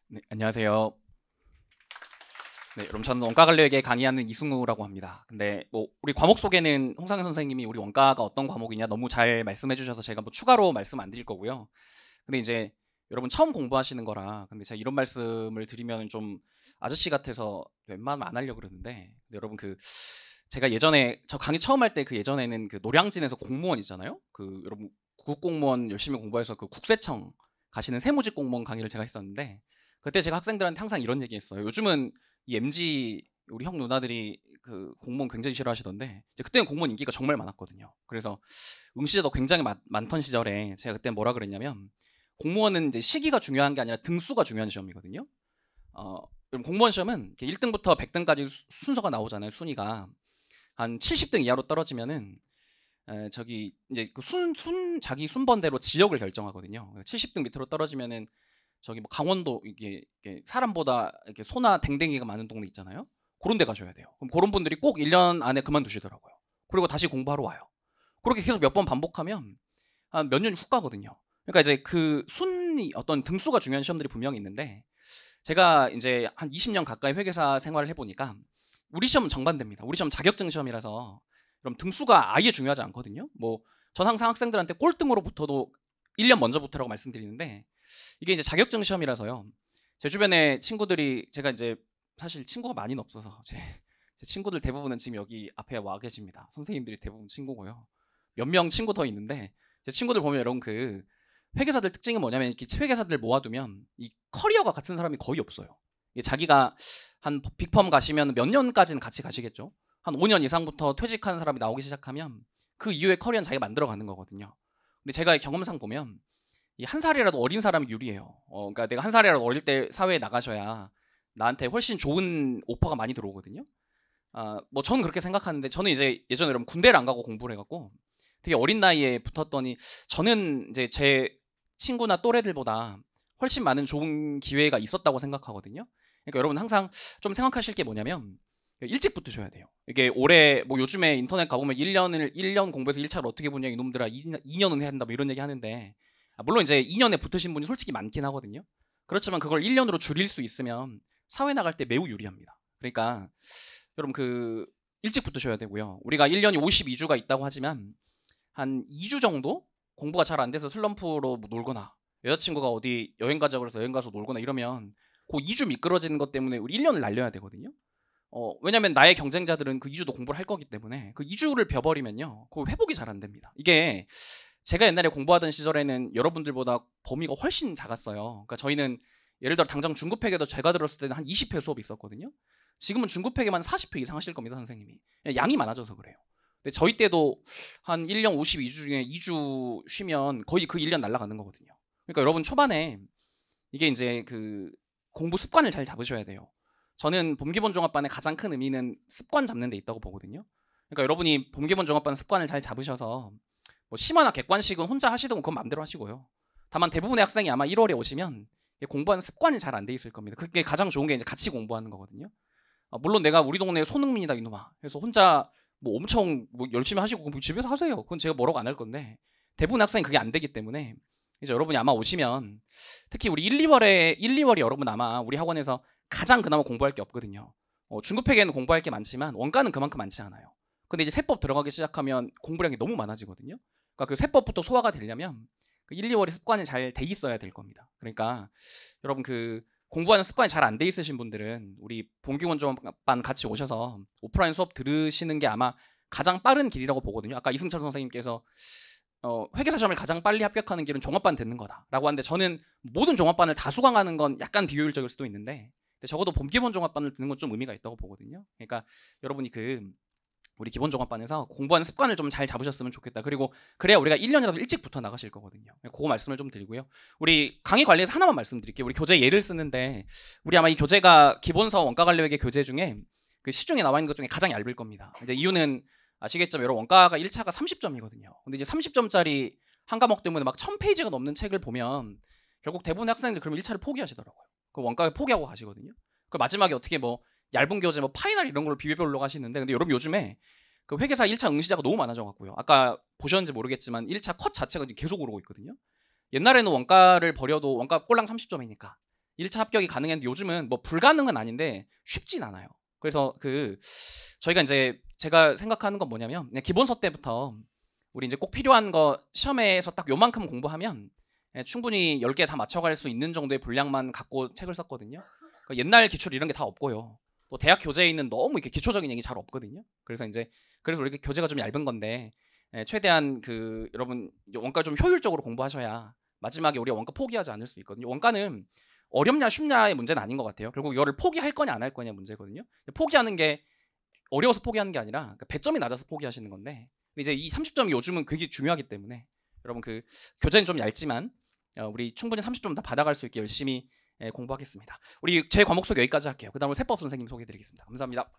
네, 안녕하세요. 네, 여러분 저는 원가 관리에게 강의하는 이승우라고 합니다. 근데 뭐 우리 과목 소개는 홍상현 선생님이 우리 원가가 어떤 과목이냐 너무 잘 말씀해 주셔서 제가 뭐 추가로 말씀 안 드릴 거고요. 근데 이제 여러분 처음 공부하시는 거라 근데 제가 이런 말씀을 드리면 좀 아저씨 같아서 웬만하면 안 하려고 그러는데 근데 여러분 그 제가 예전에 저 강의 처음 할 때 그 예전에는 그 노량진에서 공무원 있잖아요. 그 여러분 국공무원 열심히 공부해서 그 국세청 가시는 세무직 공무원 강의를 제가 했었는데 그때 제가 학생들한테 항상 이런 얘기 했어요. 요즘은 이 MZ 우리 형 누나들이 그 공무원 굉장히 싫어하시던데 이제 그때는 공무원 인기가 정말 많았거든요. 그래서 응시자도 굉장히 많던 시절에 제가 그때 뭐라 그랬냐면 공무원은 이제 시기가 중요한 게 아니라 등수가 중요한 시험이거든요. 그럼 공무원 시험은 1등부터 100등까지 순서가 나오잖아요. 순위가 한 70등 이하로 떨어지면은 저기 이제 그 자기 순번대로 지역을 결정하거든요. 70등 밑으로 떨어지면은 저기 뭐 강원도 이게 사람보다 이렇게 소나 댕댕이가 많은 동네 있잖아요. 그런 데 가셔야 돼요. 그럼 그런 분들이 꼭 1년 안에 그만두시더라고요. 그리고 다시 공부하러 와요. 그렇게 계속 몇 번 반복하면 한 몇 년이 훅 가거든요. 그러니까 이제 그 순위 어떤 등수가 중요한 시험들이 분명히 있는데 제가 이제 한 20년 가까이 회계사 생활을 해보니까 우리 시험은 정반대입니다. 우리 시험 자격증 시험이라서 그럼 등수가 아예 중요하지 않거든요. 뭐 전 항상 학생들한테 꼴등으로 붙어도 1년 먼저 붙으라고 말씀드리는데 이게 이제 자격증 시험이라서요. 제 주변에 친구들이 제가 이제 사실 친구가 많이는 없어서 제 친구들 대부분은 지금 여기 앞에 와 계십니다. 선생님들이 대부분 친구고요. 몇 명 친구 더 있는데 제 친구들 보면 여러분 그 회계사들 특징이 뭐냐면 이렇게 회계사들 모아두면 이 커리어가 같은 사람이 거의 없어요. 자기가 한 빅펌 가시면 몇 년까지는 같이 가시겠죠. 한 5년 이상부터 퇴직하는 사람이 나오기 시작하면 그 이후에 커리어는 자기가 만들어가는 거거든요. 근데 제가 경험상 보면 이 한 살이라도 어린 사람이 유리해요. 그러니까 내가 한 살이라도 어릴 때 사회에 나가셔야 나한테 훨씬 좋은 오퍼가 많이 들어오거든요. 뭐 저는 그렇게 생각하는데 저는 이제 예전에 여러분 군대를 안 가고 공부를 해갖고 되게 어린 나이에 붙었더니 저는 이제 제 친구나 또래들보다 훨씬 많은 좋은 기회가 있었다고 생각하거든요. 그러니까 여러분 항상 좀 생각하실 게 뭐냐면 일찍 붙으셔야 돼요. 이게 올해 뭐 요즘에 인터넷 가보면 1년 공부해서 1차를 어떻게 보냐 이놈들아 2년은 해야 된다 뭐 이런 얘기 하는데 물론 이제 2년에 붙으신 분이 솔직히 많긴 하거든요. 그렇지만 그걸 1년으로 줄일 수 있으면 사회 나갈 때 매우 유리합니다. 그러니까 여러분 그 일찍 붙으셔야 되고요. 우리가 1년이 52주가 있다고 하지만 한 2주 정도 공부가 잘 안 돼서 슬럼프로 뭐 놀거나 여자친구가 어디 여행 가자 그래서 여행 가서 놀거나 이러면 그 2주 미끄러지는 것 때문에 우리 1년을 날려야 되거든요. 왜냐면 나의 경쟁자들은 그 2주도 공부를 할 거기 때문에 그 2주를 벼버리면요. 그 회복이 잘 안 됩니다. 이게 제가 옛날에 공부하던 시절에는 여러분들보다 범위가 훨씬 작았어요. 그러니까 저희는 예를 들어 당장 중급회계도 제가 들었을 때는 한 20회 수업이 있었거든요. 지금은 중급회계만 40회 이상 하실 겁니다, 선생님이. 양이 많아져서 그래요. 근데 저희 때도 한 1년 52주 중에 2주 쉬면 거의 그 1년 날아가는 거거든요. 그러니까 여러분 초반에 이게 이제 그 공부 습관을 잘 잡으셔야 돼요. 저는 봄기본종합반의 가장 큰 의미는 습관 잡는 데 있다고 보거든요. 그러니까 여러분이 봄기본종합반 습관을 잘 잡으셔서 뭐 심화나 객관식은 혼자 하시던 그건 마음대로 하시고요. 다만 대부분의 학생이 아마 1월에 오시면 공부하는 습관이 잘 안 돼 있을 겁니다. 그게 가장 좋은 게 이제 같이 공부하는 거거든요. 물론 내가 우리 동네 손흥민이다 이놈아. 그래서 혼자 뭐 엄청 뭐 열심히 하시고 공부 집에서 하세요. 그건 제가 뭐라고 안 할 건데 대부분 학생이 그게 안 되기 때문에 이제 여러분이 아마 오시면 특히 우리 1, 2월이 여러분 아마 우리 학원에서 가장 그나마 공부할 게 없거든요. 중급회계는 공부할 게 많지만 원가는 그만큼 많지 않아요. 근데 이제 세법 들어가기 시작하면 공부량이 너무 많아지거든요. 그러니까 그 세법부터 소화가 되려면 그 1, 2월이 습관이 잘 돼 있어야 될 겁니다. 그러니까 여러분 그 공부하는 습관이 잘 안 돼 있으신 분들은 우리 본기본종합반 같이 오셔서 오프라인 수업 들으시는 게 아마 가장 빠른 길이라고 보거든요. 아까 이승철 선생님께서 회계사 시험을 가장 빨리 합격하는 길은 종합반 듣는 거다라고 하는데 저는 모든 종합반을 다 수강하는 건 약간 비효율적일 수도 있는데 적어도 봄기본 종합반을 듣는 건 좀 의미가 있다고 보거든요. 그러니까 여러분이 그 우리 기본 종합반에서 공부하는 습관을 좀 잘 잡으셨으면 좋겠다. 그리고 그래야 우리가 1년이라도 일찍 붙어 나가실 거거든요. 그거 말씀을 좀 드리고요. 우리 강의 관리에서 하나만 말씀드릴게요. 우리 교재 예를 쓰는데 우리 아마 이 교재가 기본서 원가 관리회계 교재 중에 그 시중에 나와 있는 것 중에 가장 얇을 겁니다. 이제 이유는 아시겠지만 여러분 원가가 1차가 30점이거든요. 근데 이제 30점짜리 한 과목 때문에 막 1000페이지가 넘는 책을 보면 결국 대부분의 학생들 그럼 1차를 포기하시더라고요. 그 원가를 포기하고 가시거든요. 그 마지막에 어떻게 뭐 얇은 교재 뭐 파이널 이런 걸로 비벼별로 가시는데 근데 여러분 요즘에 그 회계사 1차 응시자가 너무 많아져 갖고요. 아까 보셨는지 모르겠지만 1차 컷 자체가 계속 오르고 있거든요. 옛날에는 원가를 버려도 원가 꼴랑 30점이니까 1차 합격이 가능했는데 요즘은 뭐 불가능은 아닌데 쉽진 않아요. 그래서 저희가 이제 제가 생각하는 건 뭐냐면 그냥 기본서 때부터 우리 이제 꼭 필요한 거 시험에서 딱 요만큼 공부하면 충분히 10개 다 맞춰갈 수 있는 정도의 분량만 갖고 책을 썼거든요. 그러니까 옛날 기출 이런 게 다 없고요. 또 대학 교재에 있는 너무 이렇게 기초적인 얘기 잘 없거든요. 그래서 이렇게 교재가 좀 얇은 건데 최대한 여러분 원가 좀 효율적으로 공부하셔야 마지막에 우리가 원가 포기하지 않을 수 있거든요. 원가는 어렵냐 쉽냐의 문제는 아닌 것 같아요. 결국 이거를 포기할 거냐 안 할 거냐 문제거든요. 포기하는 게 어려워서 포기하는 게 아니라 배점이 낮아서 포기하시는 건데 근데 이제 이 30점이 요즘은 되게 중요하기 때문에 여러분 교재는 좀 얇지만 우리 충분히 30점 다 받아갈 수 있게 열심히 공부하겠습니다. 우리 제 과목 소개 여기까지 할게요. 그 다음으로 세법 선생님 소개해드리겠습니다. 감사합니다.